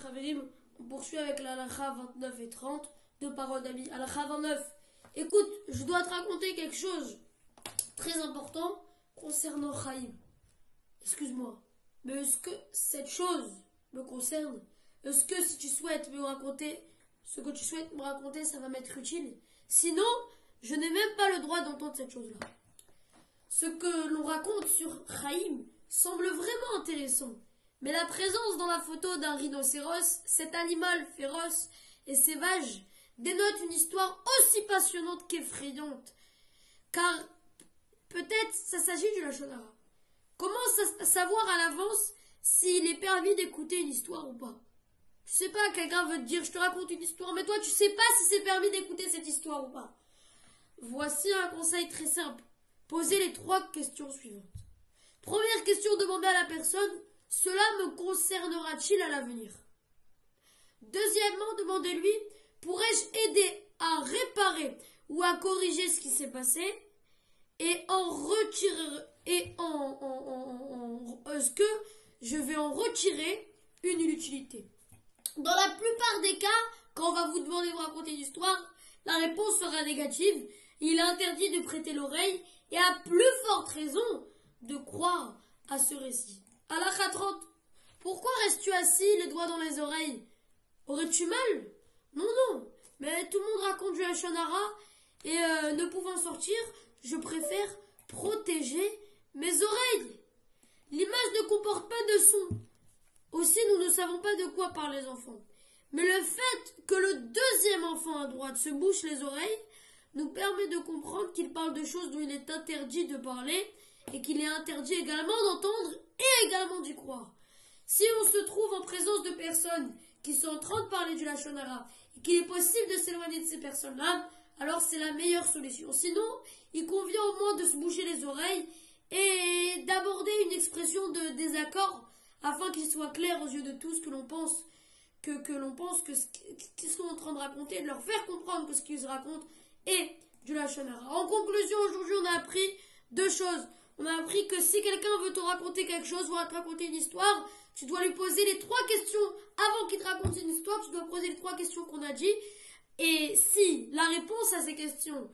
Chaverim, on poursuit avec la halakha 29 et 30, deux paroles d'amis. Halakha 29. Écoute, je dois te raconter quelque chose très important concernant Chaim. Excuse-moi, mais est-ce que cette chose me concerne? Est-ce que si tu souhaites me raconter ce que tu souhaites me raconter, ça va m'être utile? Sinon, je n'ai même pas le droit d'entendre cette chose-là. Ce que l'on raconte sur Chaim semble vraiment intéressant. Mais la présence dans la photo d'un rhinocéros, cet animal féroce et sauvage, dénote une histoire aussi passionnante qu'effrayante. Car peut-être ça s'agit du Lachon Hara. Comment savoir à l'avance s'il est permis d'écouter une histoire ou pas? Tu sais pas, quelqu'un veut te dire je te raconte une histoire, mais toi tu sais pas si c'est permis d'écouter cette histoire ou pas. Voici un conseil très simple. Posez les 3 questions suivantes. Première question, demandez à la personne, cela me concernera-t-il à l'avenir? Deuxièmement, demandez-lui, pourrais-je aider à réparer ou à corriger ce qui s'est passé? Et est-ce que je vais en retirer une utilité? Dans la plupart des cas, quand on va vous demander de vous raconter une histoire, la réponse sera négative. Il est interdit de prêter l'oreille et à plus forte raison de croire à ce récit. Halakha 30. Pourquoi restes-tu assis, les doigts dans les oreilles? Aurais-tu mal? Non, non. Mais tout le monde raconte du Lachon Hara et ne pouvant sortir, je préfère protéger mes oreilles. L'image ne comporte pas de son. Aussi, nous ne savons pas de quoi parlent les enfants. Mais le fait que le deuxième enfant à droite se bouche les oreilles nous permet de comprendre qu'il parle de choses dont il est interdit de parler et qu'il est interdit également d'entendre et également d'y croire. Si on se trouve en présence de personnes qui sont en train de parler du Lachon Hara et qu'il est possible de s'éloigner de ces personnes-là, alors c'est la meilleure solution. Sinon, il convient au moins de se boucher les oreilles et d'aborder une expression de désaccord afin qu'il soit clair aux yeux de tous que l'on pense que ce qu'ils sont en train de raconter, de leur faire comprendre que ce qu'ils racontent est du Lachon Hara. En conclusion, aujourd'hui, on a appris 2 choses. On a appris que si quelqu'un veut te raconter quelque chose ou te raconter une histoire, tu dois lui poser les 3 questions avant qu'il te raconte une histoire. Tu dois poser les 3 questions qu'on a dit. Et si la réponse à ces questions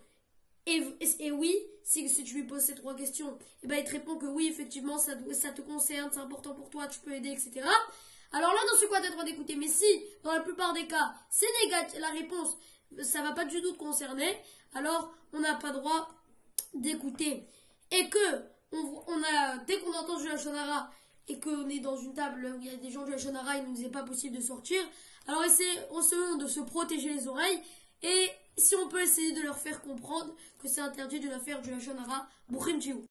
est oui, si tu lui poses ces 3 questions, et ben il te répond que oui, effectivement, ça te concerne, c'est important pour toi, tu peux aider, etc. Alors là, dans ce cas, tu as le droit d'écouter. Mais si, dans la plupart des cas, c'est négatif, la réponse, ça va pas du tout te concerner, alors on n'a pas droit d'écouter. Et que, dès qu'on entend du Lachon Hara, et qu'on est dans une table où il y a des gens du Lachon Hara, il nous est pas possible de sortir, alors essayons de se protéger les oreilles, et si on peut essayer de leur faire comprendre que c'est interdit de faire du Lachon Hara, Boukhim Tchihou.